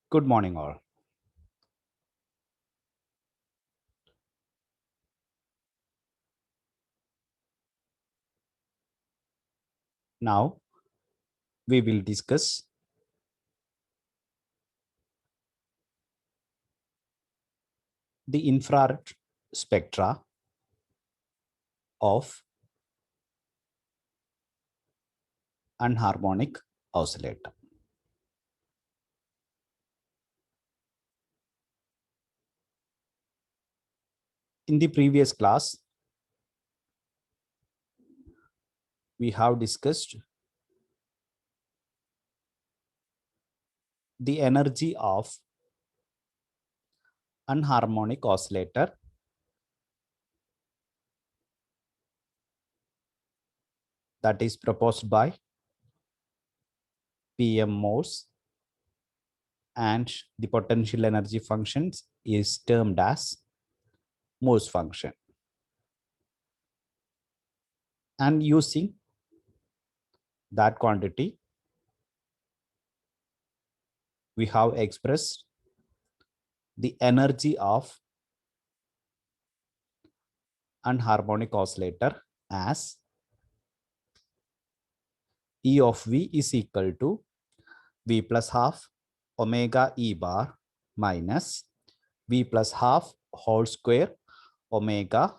Good morning, all. Now we will discuss the infrared spectra of anharmonic oscillator. In the previous class, we have discussed the energy of anharmonic oscillator that is proposed by PM Morse, and the potential energy functions is termed as Morse function. And using that quantity, we have expressed the energy of anharmonic oscillator as E of V is equal to V plus half omega E bar minus V plus half whole square omega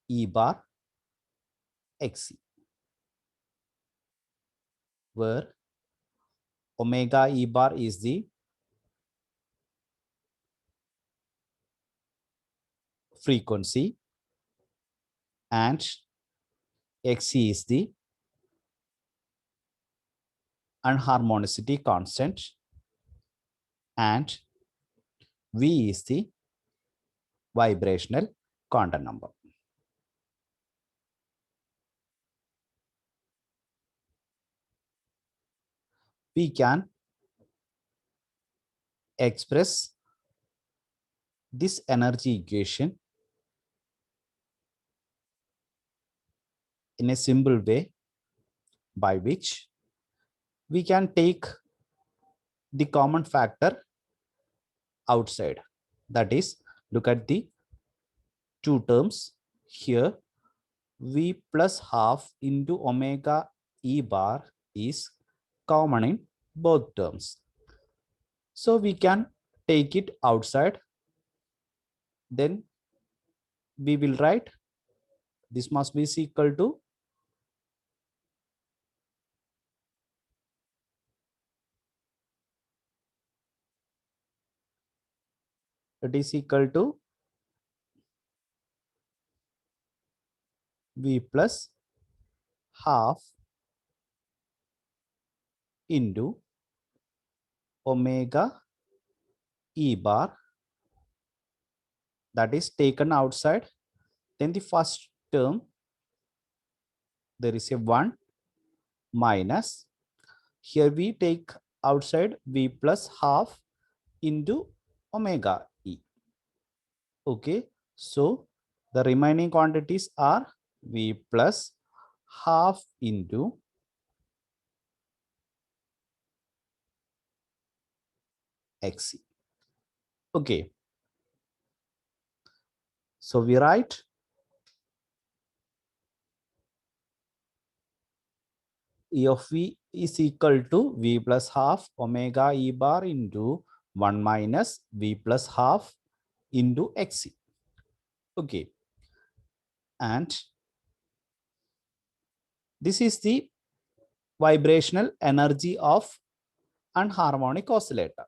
E bar XC, where omega E bar is the frequency and XC is the unharmonicity constant and V is the vibrational quantum number. We can express this energy equation in a simple way by which we can take the common factor outside. That is, look at the two terms here. V plus half into omega E bar is common in both terms. So we can take it outside. Then we will write this must be equal to it is equal to V plus half into omega E bar, that is taken outside. Then the first term, there is a 1 minus, here we take outside V plus half into omega E. Okay, so the remaining quantities are V plus half into XC. Okay, so we write E of V is equal to V plus half omega E bar into 1 minus V plus half into XC. Okay, and this is the vibrational energy of anharmonic oscillator.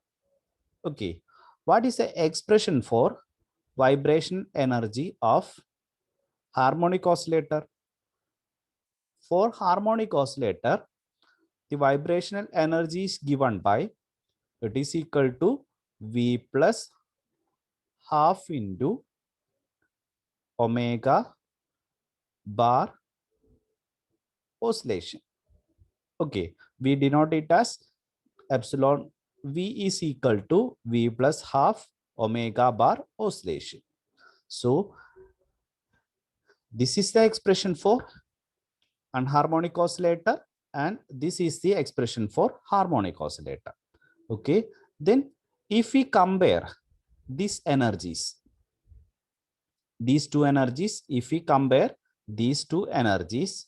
Okay, what is the expression for vibration energy of harmonic oscillator? For harmonic oscillator, the vibrational energy is given by, it is equal to V plus half into omega bar oscillation. Okay, we denote it as epsilon V is equal to V plus half omega bar oscillation. So this is the expression for anharmonic oscillator and this is the expression for harmonic oscillator. Okay, then if we compare these energies, these two energies, if we compare these two energies,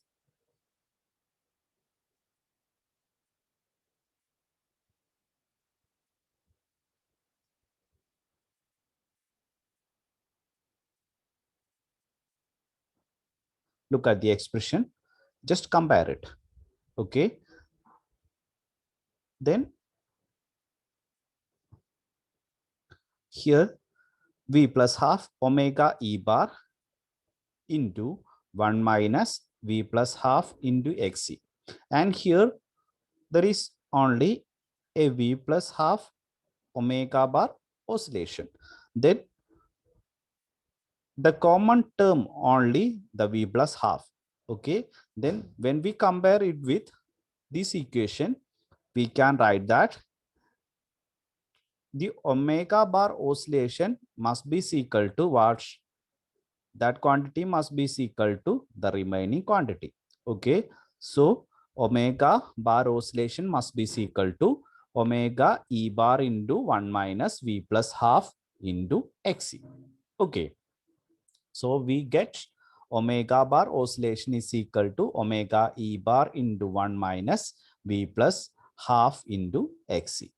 look at the expression, just compare it. Okay, then here v plus half omega e bar into 1 minus v plus half into xc, and here there is only a v plus half omega bar oscillation. Then the common term only the v plus half. Okay, then when we compare it with this equation, we can write that the omega bar oscillation must be equal to what? That quantity must be equal to the remaining quantity. Okay, so omega bar oscillation must be equal to omega e bar into 1 minus v plus half into xc. Okay, so we get omega bar oscillation is equal to omega e bar into 1 minus v plus half into xc.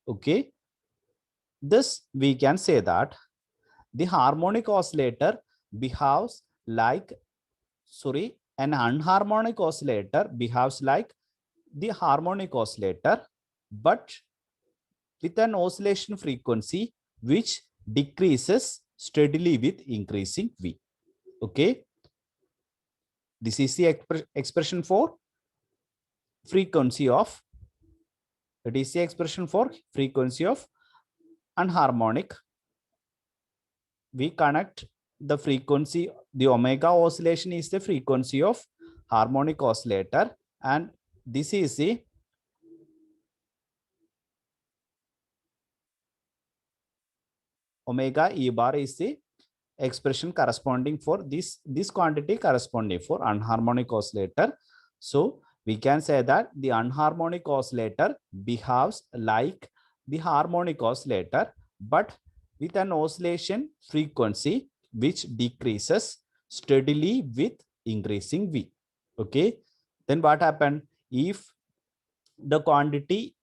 Okay, this we can say that the harmonic oscillator behaves like, an anharmonic oscillator behaves like the harmonic oscillator, but with an oscillation frequency which decreases steadily with increasing V. Okay, this is the expression for frequency of, it is the expression for frequency of anharmonic. We connect the frequency, the omega oscillation is the frequency of harmonic oscillator, and this is the omega e bar is the expression corresponding for this quantity corresponding for anharmonic oscillator. So we can say that the anharmonic oscillator behaves like the harmonic oscillator, but with an oscillation frequency which decreases steadily with increasing V. Okay, then what happened if the quantity,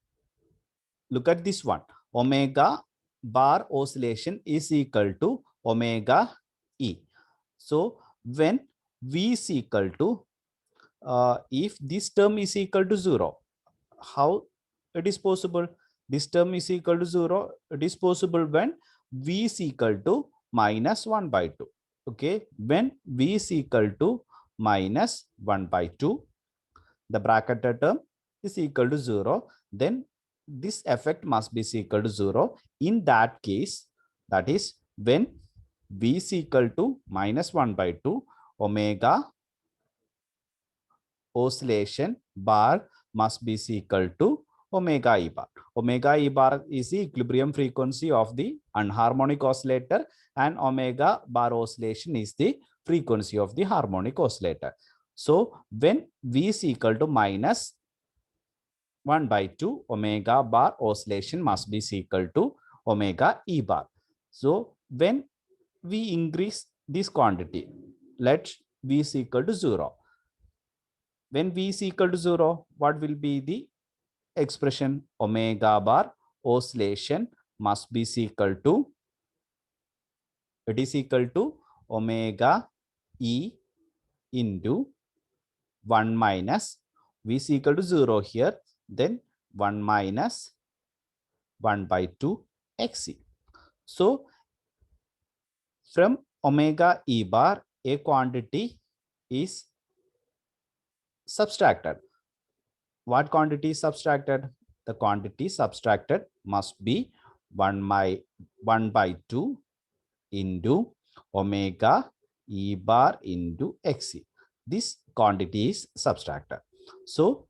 look at this one, omega bar oscillation is equal to omega e. So when V is equal to, if this term is equal to 0, how it is possible? This term is equal to 0. It is possible when V is equal to minus 1 by 2. Okay, when V is equal to minus 1 by 2, the bracketed term is equal to 0, then this effect must be equal to 0. In that case, that is when V is equal to minus 1 by 2, omega oscillation bar must be equal to omega e bar. Omega e bar is the equilibrium frequency of the anharmonic oscillator, and omega bar oscillation is the frequency of the harmonic oscillator. So when V is equal to minus 1 by 2, omega bar oscillation must be equal to omega e bar. So when we increase this quantity, let V is equal to 0. When V is equal to 0, what will be the expression? Omega bar oscillation must be equal to, it is equal to omega e into 1 minus, V is equal to 0 here, then 1 minus 1 by 2 xc. So from omega e bar, a quantity is subtracted. What quantity is subtracted? The quantity subtracted must be 1 by 2 into omega e bar into xc. This quantity is subtracted. So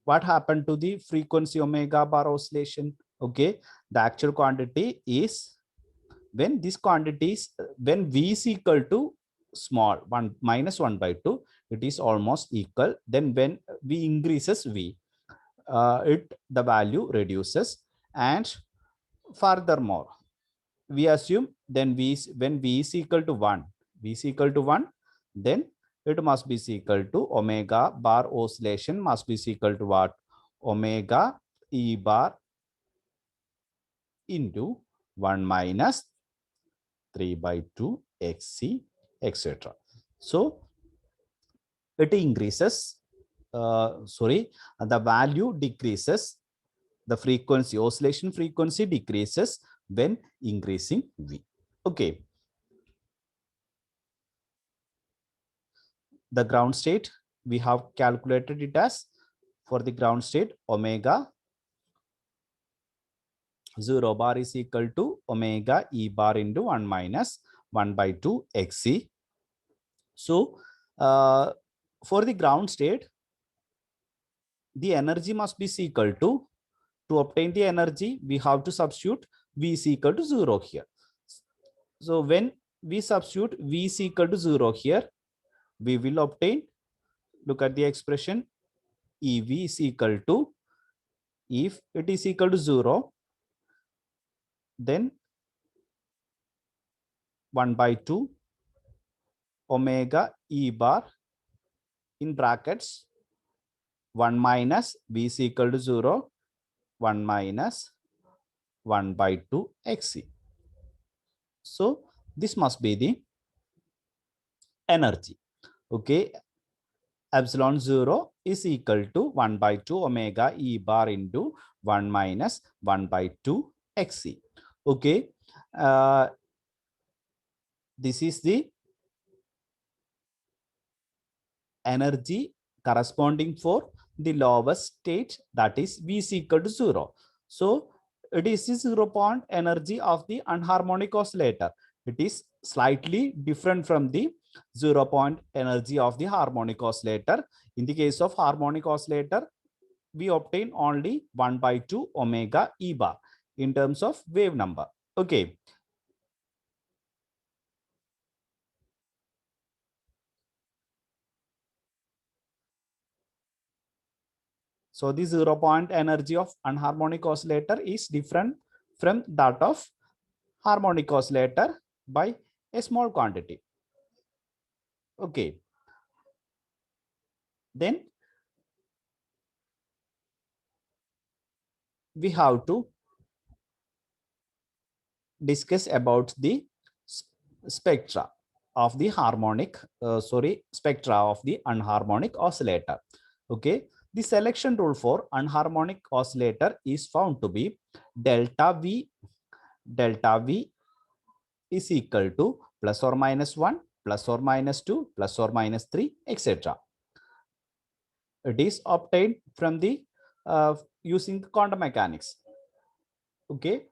what happened to the frequency omega bar oscillation? Okay, the actual quantity is, when this quantity is, when V is equal to small 1 minus 1 by 2, it is almost equal. Then when V increases V, the value reduces. And furthermore, we assume then when V is equal to 1, V is equal to 1, then it must be equal to omega bar oscillation must be equal to what? Omega E bar into 1 minus 3 by 2 xc, etc. So it increases, the value decreases, the frequency, oscillation frequency decreases when increasing V. Okay. The ground state, we have calculated it as, for the ground state, omega 0 bar is equal to omega E bar into 1 minus 1 by 2 xc. So for the ground state, the energy must be equal to obtain the energy, we have to substitute V is equal to 0 here. So when we substitute V is equal to 0 here, we will obtain, look at the expression, EV is equal to, if it is equal to 0, then 1 by 2 omega E bar in brackets 1 minus V is equal to 0, 1 minus 1 by 2 xc. So this must be the energy. Okay, epsilon 0 is equal to 1 by 2 omega E bar into 1 minus 1 by 2 xc. Okay, this is the energy corresponding for the lowest state, that is V is equal to 0. So it is the 0 point energy of the anharmonic oscillator. It is slightly different from the 0 point energy of the harmonic oscillator. In the case of harmonic oscillator, we obtain only 1 by 2 omega E bar in terms of wave number. Okay. So the 0 point energy of anharmonic oscillator is different from that of harmonic oscillator by a small quantity. Okay. Then we have to discuss about the spectra of the spectra of the anharmonic oscillator. Okay. The selection rule for anharmonic oscillator is found to be delta V is equal to plus or minus 1, plus or minus 2, plus or minus 3, etc. It is obtained from the using quantum mechanics. Okay.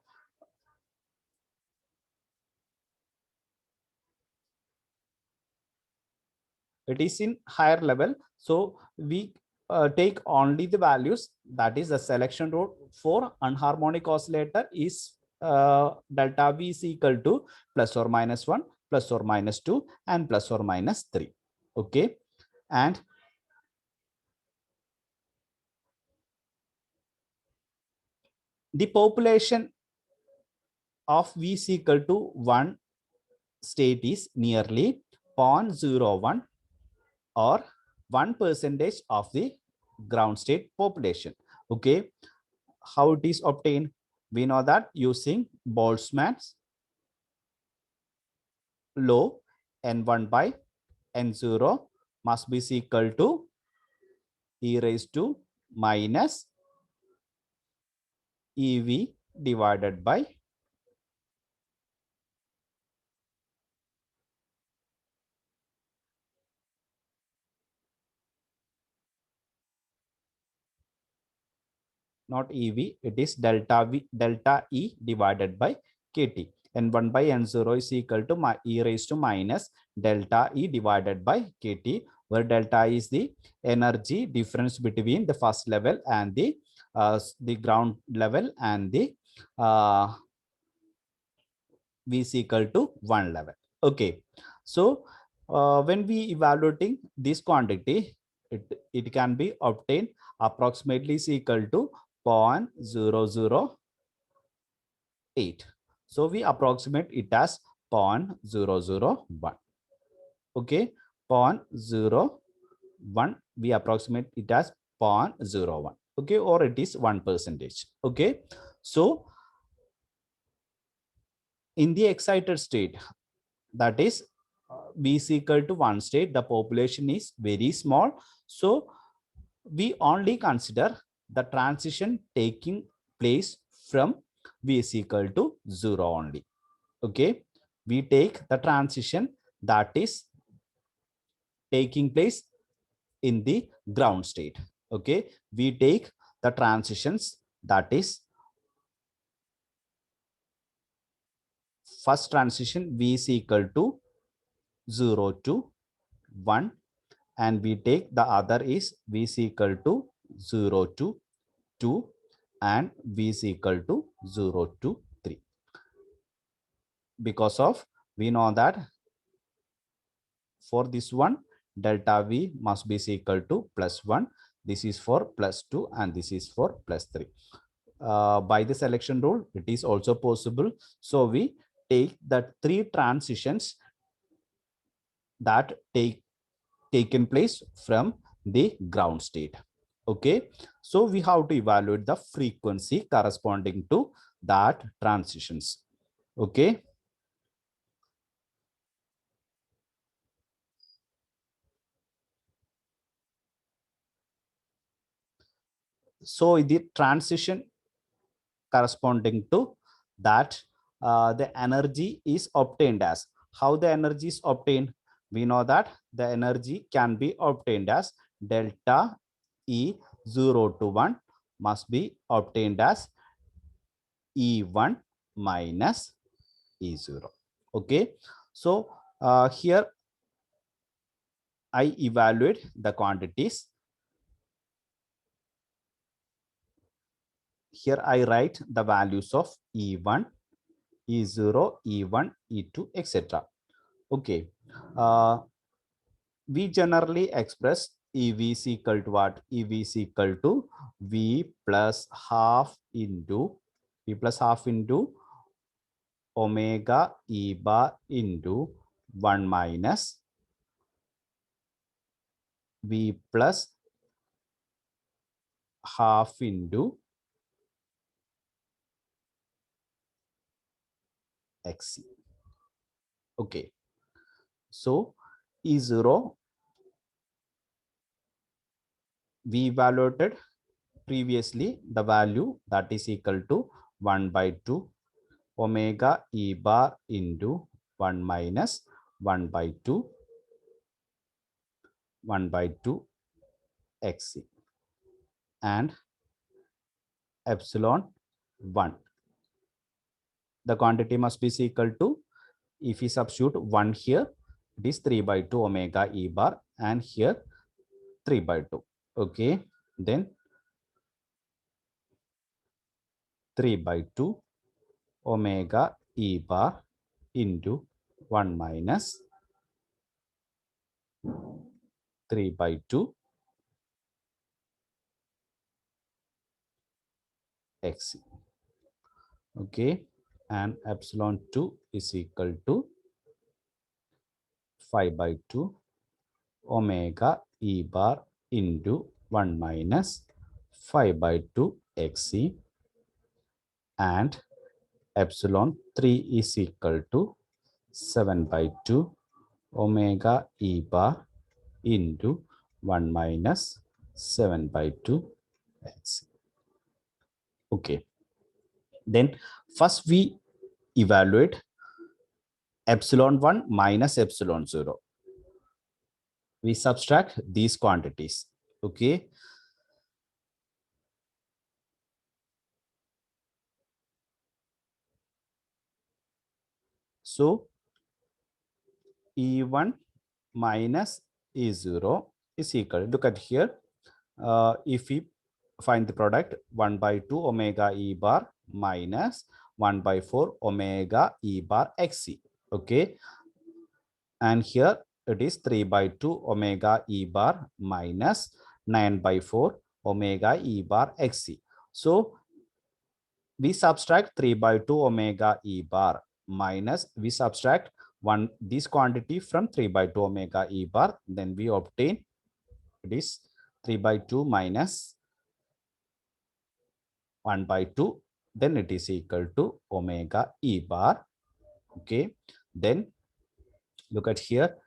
It is in higher level. So we take only the values, that is the selection rule for anharmonic oscillator is delta V is equal to plus or minus 1, plus or minus 2, and plus or minus 3. Okay. And the population of V is equal to 1 state is nearly 0.01 or 1% of the ground state population. Okay. How it is obtained? We know that using Boltzmann's law, n1 by n0 must be equal to e raised to minus EV divided by not EV, it is delta E divided by KT. N1 by N0 is equal to e raised to minus delta E divided by KT, where delta is the energy difference between the first level and the ground level, and the V is equal to 1 level. Okay. So When we evaluating this quantity, it can be obtained approximately is equal to 0.008. So we approximate it as 0.001. Okay, 0.01, we approximate it as 0.01. Okay, or it is 1%. Okay, so in the excited state, that is v is equal to 1 state, the population is very small, so we only consider the transition taking place from v is equal to 0 only. Okay, we take the transition that is taking place in the ground state. Okay, we take the transitions that is first transition v is equal to 0 to 1, and we take the other is v is equal to 0 to 2 and v is equal to 0 to 3, because of we know that for this one delta v must be equal to +1, this is for +2 and this is for +3. By the selection rule it is also possible, so we take the 3 transitions that taken place from the ground state. Okay, so we have to evaluate the frequency corresponding to that transitions. Okay, so the transition corresponding to that, the energy is obtained as, how the energy is obtained, we know that the energy can be obtained as delta E 0 to 1 must be obtained as E1 minus E0. Okay, so here I evaluate the quantities. Here I write the values of E1, E0, E1, E2, etc. Okay, we generally express EV is equal to what? EV is equal to V plus half into omega E bar into 1 minus V plus half into XC. Okay, so E0 we evaluated previously the value that is equal to 1 by 2 omega E bar into 1 minus 1 by 2 XC and epsilon 1. The quantity must be equal to, if we substitute 1 here, it is 3 by 2 omega E bar and here 3 by 2. Okay, then 3 by 2 omega E bar into 1 minus 3 by 2 XC. Okay, and epsilon 2 is equal to 5 by 2 omega E bar into 1 minus 5 by 2 XC, and epsilon 3 is equal to 7 by 2 omega E bar into 1 minus 7 by 2 XC. Okay, then first we evaluate epsilon 1 minus epsilon 0. We subtract these quantities. Okay, so E1 minus E0 is equal, look at here, if we find the product 1 by 2 omega E bar minus 1 by 4 omega E bar XC. Okay, and here it is 3 by 2 omega e bar minus 9 by 4 omega e bar xc. So we subtract 3 by 2 omega e bar minus we subtract one this quantity from 3 by 2 omega e bar, then we obtain it is 3 by 2 minus 1 by 2, then it is equal to omega e bar. Okay, then look at here,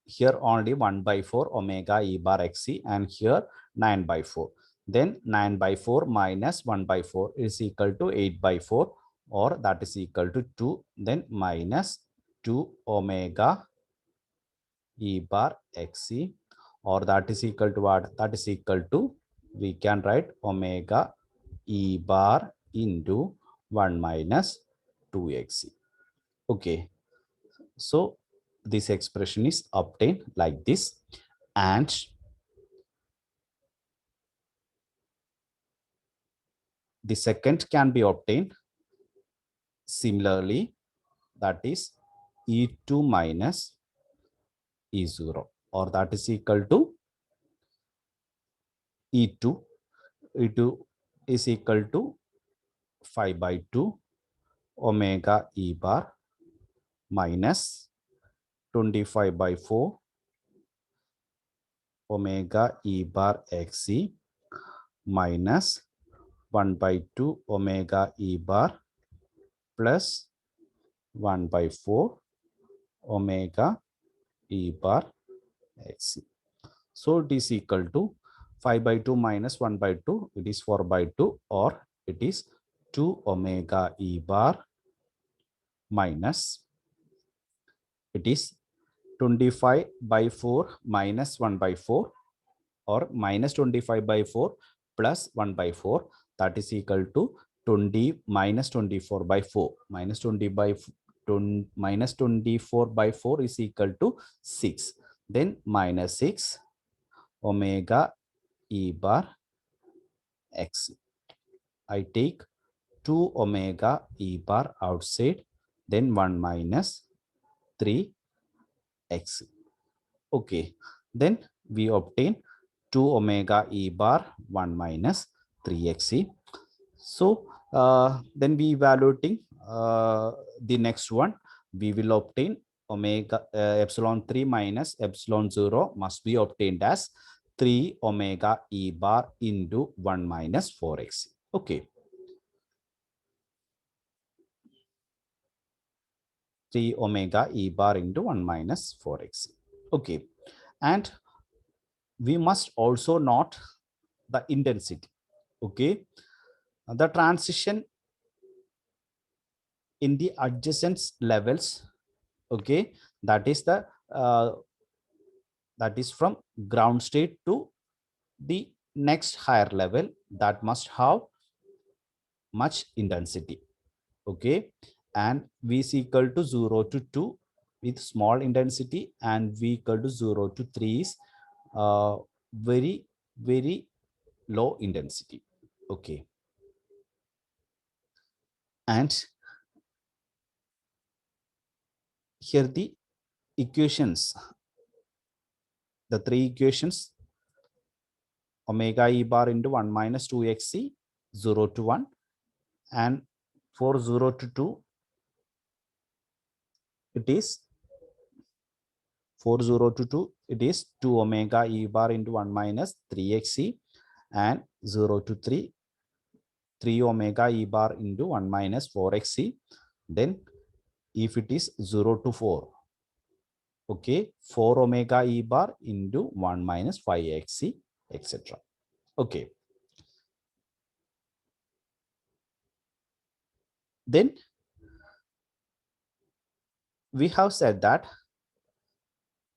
here only 1 by 4 omega e bar xc and here 9 by 4, then 9 by 4 minus 1 by 4 is equal to 8 by 4, or that is equal to 2, then minus 2 omega e bar xc, or that is equal to what, that is equal to, we can write omega e bar into 1 minus 2xc. Okay, so this expression is obtained like this, and the second can be obtained similarly, that is e2 minus e0, or that is equal to e2, e2 is equal to 5 by 2 omega e bar minus 25 by 4 omega e bar xc minus 1 by 2 omega e bar plus 1 by 4 omega e bar xc. So it is equal to 5 by 2 minus 1 by 2, it is 4 by 2, or it is 2 omega e bar minus, it is 25 by 4 minus 1 by 4, or minus 25 by 4 plus 1 by 4, that is equal to 20 minus 24 by 4, minus 20 by 20, minus 24 by 4 is equal to 6, then minus 6 omega e bar x. I take 2 omega e bar outside, then 1 minus 3x. Okay, then we obtain 2 omega e bar 1 minus 3x. So then we evaluating the next one, we will obtain omega epsilon 3 minus epsilon 0 must be obtained as 3 omega e bar into 1 minus 4x. Okay, 3 omega e bar into 1 minus 4x. Okay, and we must also note the intensity. Okay, the transition in the adjacent levels, okay, that is the that is from ground state to the next higher level, that must have much intensity. Okay, and v is equal to 0 to 2 with small intensity, and v equal to 0 to 3 is very very low intensity. Okay, and here the equations, the three equations, omega e bar into 1 minus 2xc 0 to 1, and for 0 to 2 it is, for 0 to 2 it is 2 omega e bar into 1 minus 3xc, and 0 to 3 3 omega e bar into 1 minus 4xc, then if it is 0 to 4, okay, 4 omega e bar into 1 minus 5xc, etc. Okay, then we have said that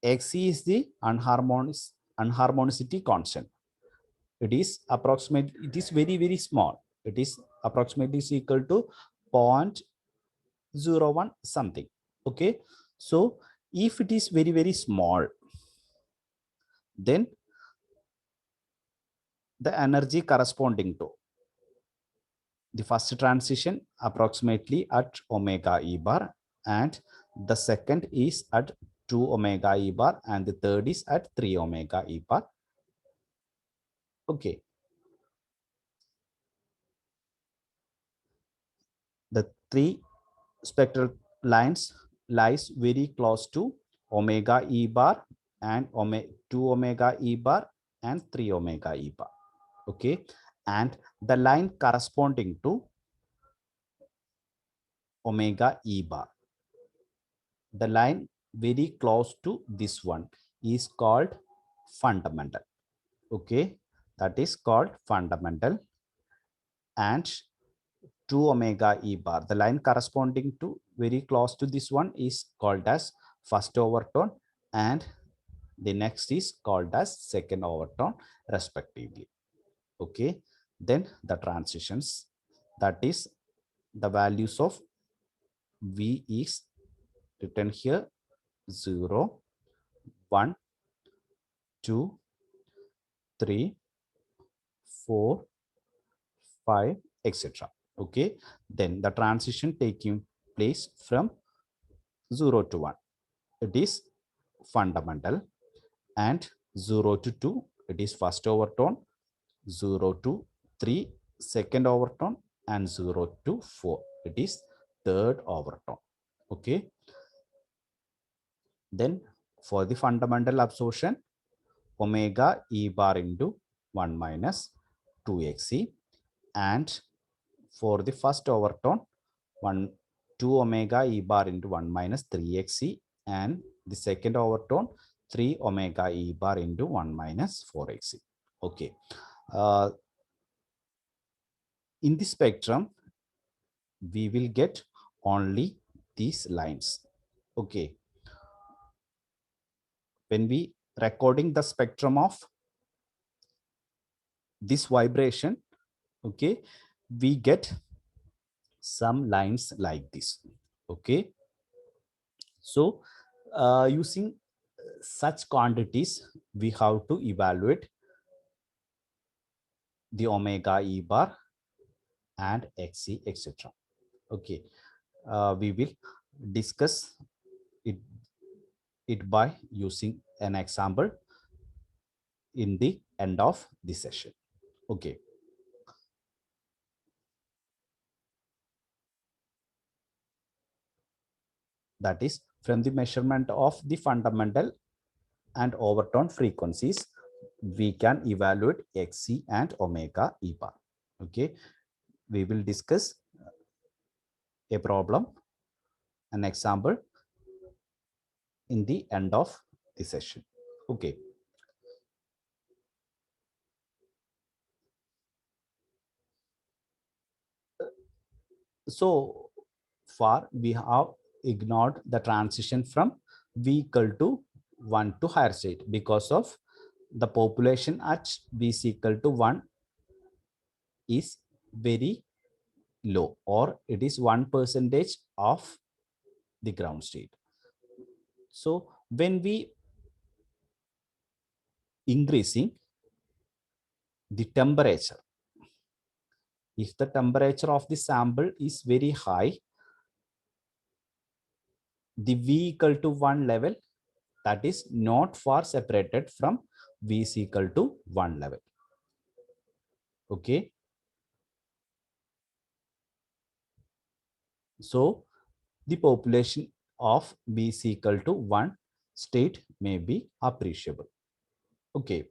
xc is the unharmonicity constant. It is approximately, it is very very small, it is approximately is equal to 0.01 something. Okay, so if it is very very small, then the energy corresponding to the first transition approximately at omega e bar, and the second is at 2 omega e bar, and the third is at 3 omega e bar. Okay. The three spectral lines lies very close to omega e bar and 2 omega e bar and 3 omega e bar. Okay. And the line corresponding to omega e bar, the line very close to this one, is called fundamental. Okay, that is called fundamental. And 2 omega e bar, the line corresponding to very close to this one, is called as first overtone, and the next is called as second overtone respectively. Okay, then the transitions, that is the values of V is written here: 0, 1, 2, 3, 4, 5, etc. Okay, then the transition taking place from 0 to 1, it is fundamental, and 0 to 2, it is first overtone, 0 to 3, second overtone, and 0 to 4, it is third overtone. Okay, then for the fundamental absorption, omega e bar into 1 minus 2xe, and for the first overtone, 2 omega e bar into 1 minus 3xe, and the second overtone, 3 omega e bar into 1 minus 4xe. Okay. In the spectrum, we will get only these lines. Okay. When we recording the spectrum of this vibration, okay, we get some lines like this. Okay, so using such quantities, we have to evaluate the omega e bar and xe, etc. Okay, we will discuss it by using an example in the end of the session. Okay, that is, from the measurement of the fundamental and overtone frequencies, we can evaluate xc and omega e bar. Okay, we will discuss a problem, an example, in the end of the session. Okay, so far we have ignored the transition from V equal to 1 to higher state because of the population at V is equal to 1 is very low, or it is 1% of the ground state. So when we increasing the temperature, if the temperature of the sample is very high, the V equal to 1 level, that is not far separated from V is equal to 1 level. Okay, so the population of V is equal to 1 state may be appreciable. Okay,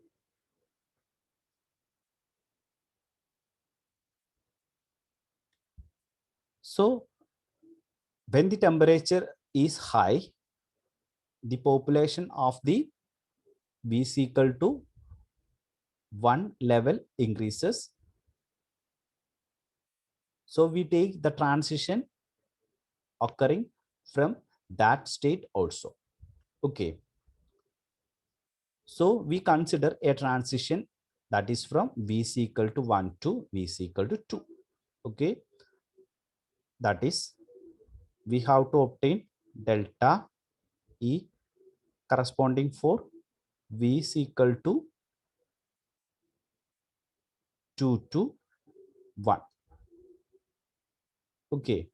so when the temperature is high, the population of the V is equal to 1 level increases. So we take the transition occurring from that state also. Okay, so we consider a transition that is from V is equal to 1 to V is equal to 2. Okay, that is, we have to obtain delta E corresponding for V is equal to 2 to 1. Okay,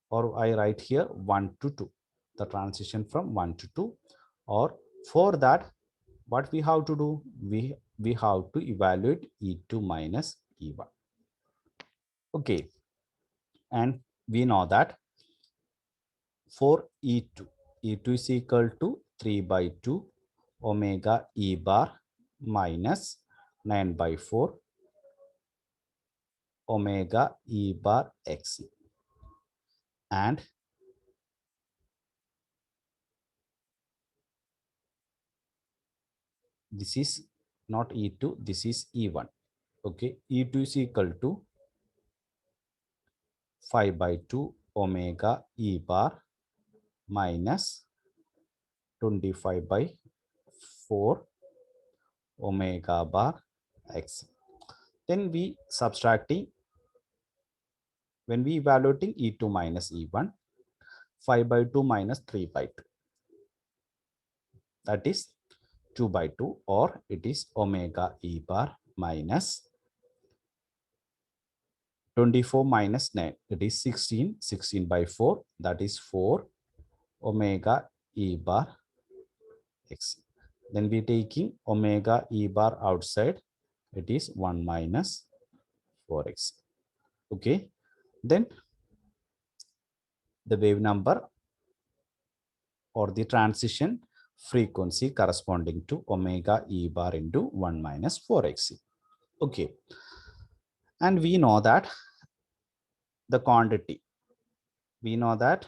or I write here 1 to 2, the transition from 1 to 2. Or for that, what we have to do? We have to evaluate E2 minus E1. Okay, and we know that for E2, E2 is equal to 3 by 2 omega E bar minus 9 by 4 omega E bar XE. And this is not E2, this is E1. Okay, E2 is equal to 5 by 2 omega E bar minus 25 by 4 omega bar X. Then we subtracting, when we evaluating E2 minus E1, 5 by 2 minus 3 by 2. That is 2 by 2, or it is omega E bar minus 24 minus 9. It is 16, 16 by 4. That is 4 omega E bar X. Then we taking omega E bar outside. It is 1 minus 4x. Okay. Then the wave number or the transition frequency corresponding to omega E bar into 1 minus 4x. Okay. And we know that the quantity, we know that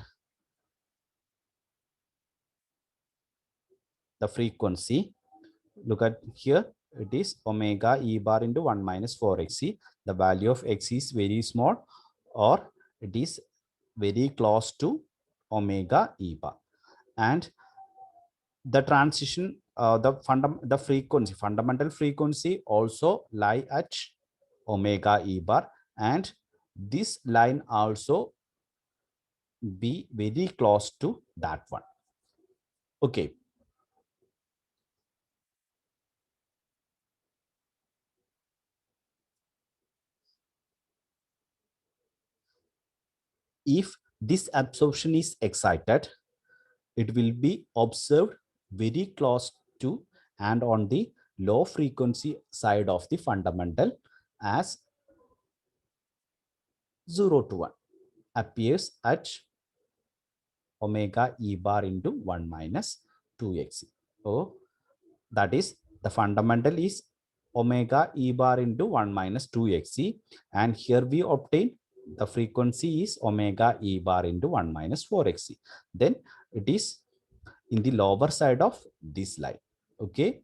the frequency, look at here, it is omega E bar into 1 minus 4xc. The value of x is very small, or it is very close to omega E bar. And the transition, the frequency, fundamental frequency also lie at omega E bar, and this line also be very close to that one. Okay. If this absorption is excited, it will be observed very close to and on the low frequency side of the fundamental as 0 to 1 appears at omega E bar into 1 minus 2x. So that is, the fundamental is omega E bar into 1 minus 2xc, and here we obtain the frequency is omega E bar into 1 minus 4xc. Then it is in the lower side of this line. Okay.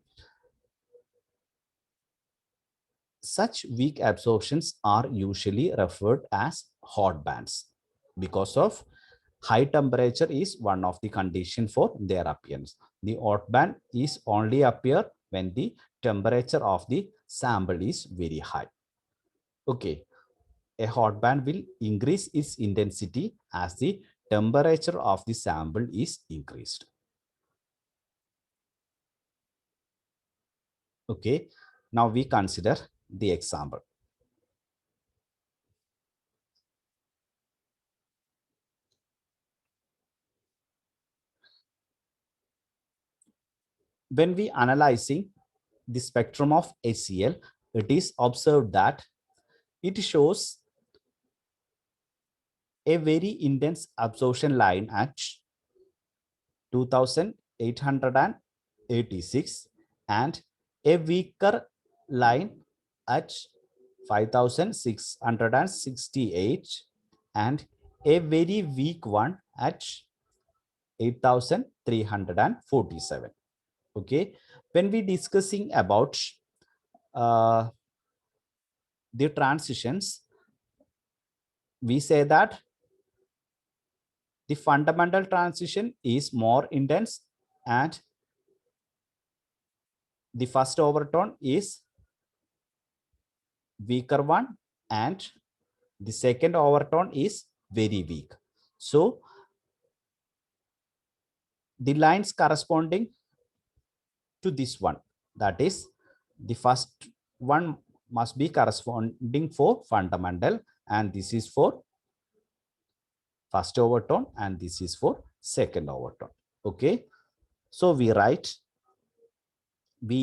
Such weak absorptions are usually referred as hot bands because of high temperature is one of the condition for their appearance. The hot band is only appear when the temperature of the sample is very high. Okay. A hot band will increase its intensity as the temperature of the sample is increased. Okay. Now we consider the example. When we analyzing the spectrum of HCl, it is observed that it shows a very intense absorption line at 2886 and a weaker line at 5668 and a very weak one at 8347. Okay, when we discussing about uh, the transitions, we say that the fundamental transition is more intense and the first overtone is weaker one and the second overtone is very weak. So the lines corresponding to this one, that is the first one must be corresponding for fundamental, and this is for first overtone and this is for second overtone. Okay, so we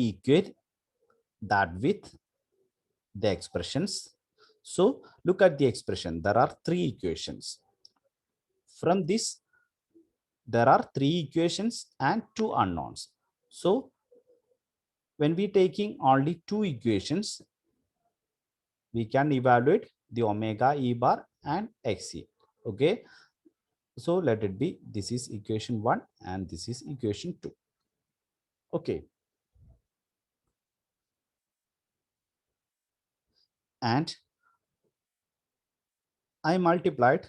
equate that with the expressions. So look at the expression. There are three equations. From this, there are three equations and two unknowns. So when we taking only two equations, we can evaluate the omega E bar and XC. Okay, so let it be, this is equation 1 and this is equation 2. Okay, and I multiplied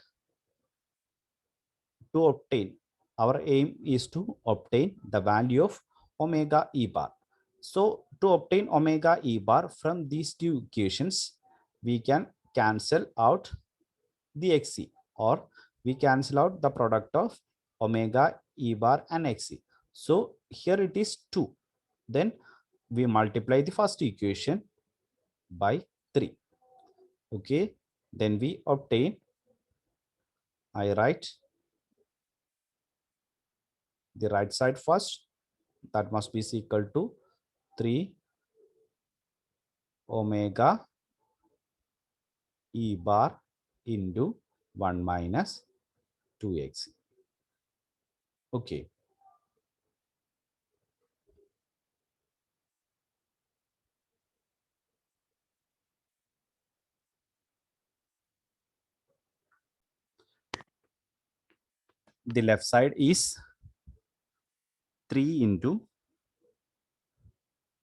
to obtain, our aim is to obtain the value of omega E bar. So to obtain omega E bar from these two equations, we can cancel out the XC, or we cancel out the product of omega E bar and XC. So here it is 2. Then we multiply the first equation by 3. Okay, then we obtain, I write the right side first, that must be equal to 3 omega E bar into 1 minus 2x. Okay, the left side is 3 into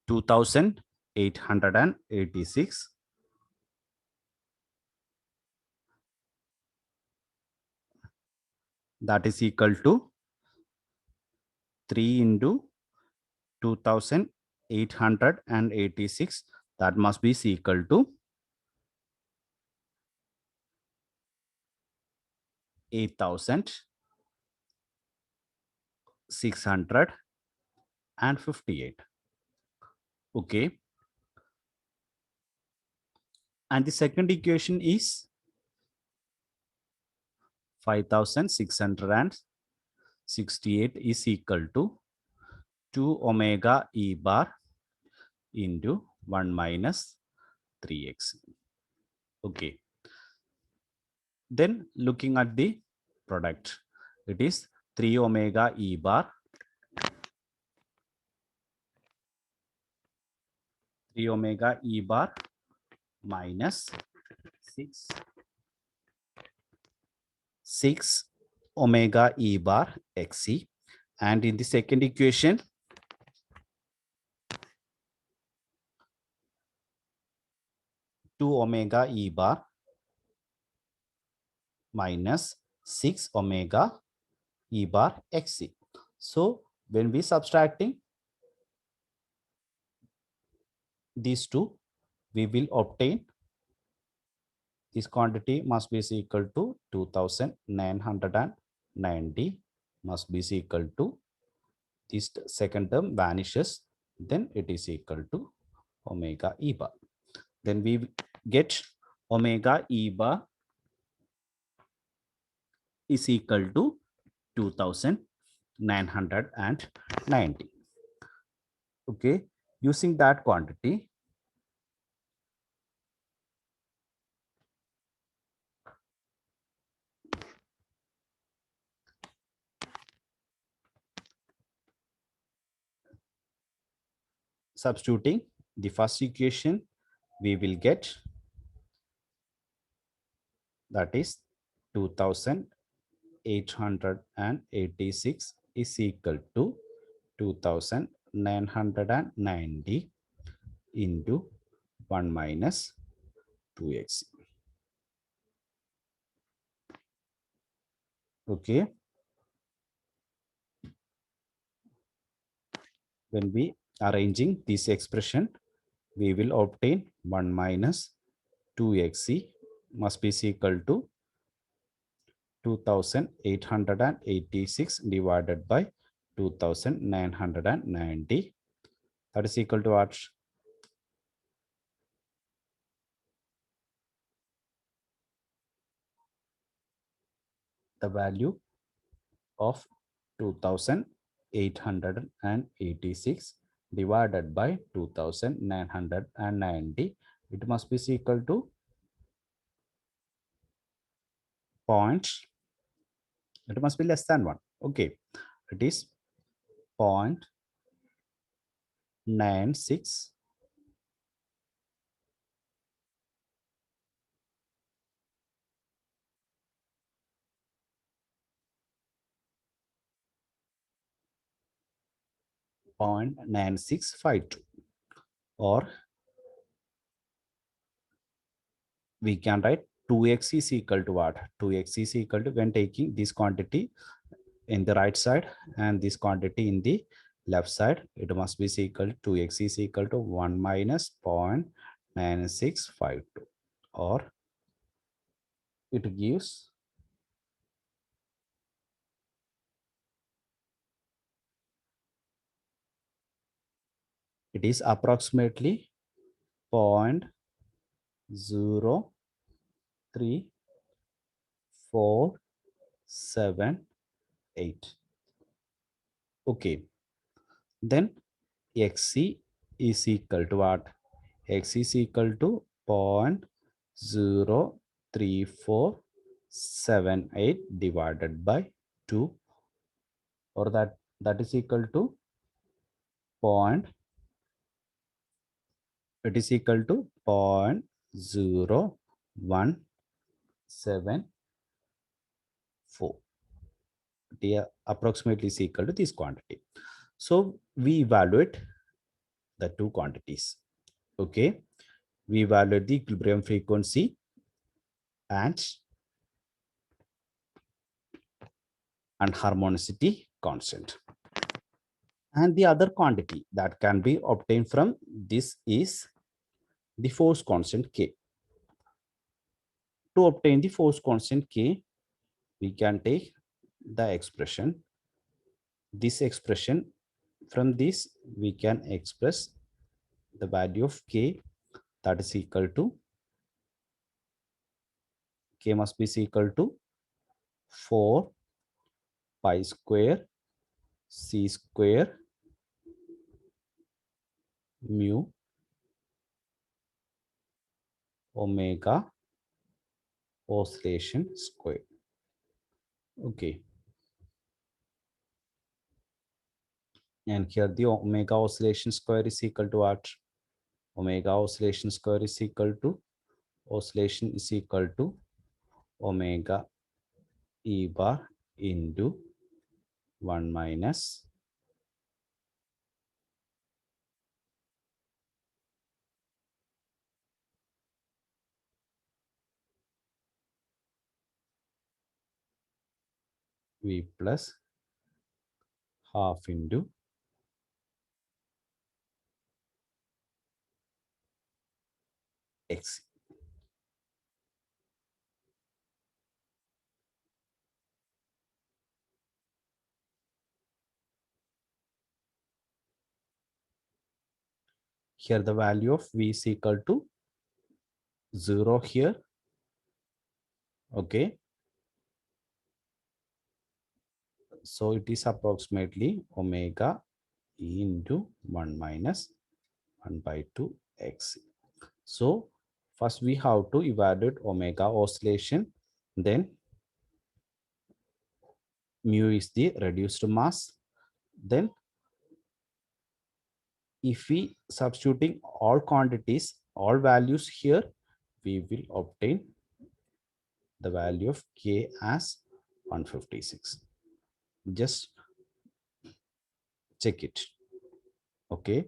2886, that is equal to 3 into 2886, that must be equal to 8658. Okay, and the second equation is 5668 is equal to 2 omega E bar into 1 minus 3x. Okay, then looking at the product, it is 3 omega E bar, 3 omega E bar minus 6 omega E bar XC, and in the second equation 2 omega E bar minus 6 omega E bar XC. So when we subtracting these two, we will obtain this quantity must be equal to 2990, must be equal to this second term vanishes, then it is equal to omega E bar. Then we get omega E bar is equal to 2990. Okay, using that quantity, substituting the first equation, we will get, that is 2886 is equal to 2990 into 1 minus 2x. Okay, when we arranging this expression, we will obtain 1 minus 2xc must be equal to 2886 divided by 2990, that is equal to what? the value of 2886 divided by 2990. It must be equal to points. It must be less than 1. Okay. It is 0.96 0.9652, or we can write 2x is equal to what? 2x is equal to, when taking this quantity in the right side and this quantity in the left side, it must be equal to 2x is equal to 1 minus 0.9652, or it gives it is approximately 0.03478. Okay, then xc is equal to what? X is equal to 0.03478 divided by 2, or that is equal to point, it is equal to 0.0174. They approximately is equal to this quantity. So we evaluate the two quantities. Okay, we evaluate the equilibrium frequency and harmonicity constant. And the other quantity that can be obtained from this is the force constant K. To obtain the force constant K, we can take the expression. This expression, from this, we can express the value of K, that is equal to, K must be equal to 4 pi square C square mu omega oscillation square. Okay. And here the omega oscillation square is equal to what? Omega oscillation square is equal to, oscillation is equal to omega E bar into 1 minus V plus half into X. Here the value of V is equal to 0 here. Okay. So it is approximately omega E into 1 minus 1 by 2 X. So first we have to evaluate omega oscillation, then mu is the reduced mass. Then if we substituting all quantities, all values here, we will obtain the value of K as 156. Just check it. Okay.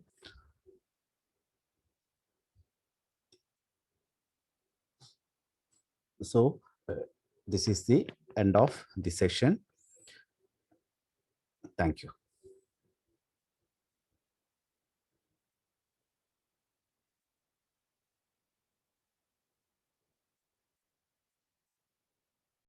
So this is the end of the session. Thank you.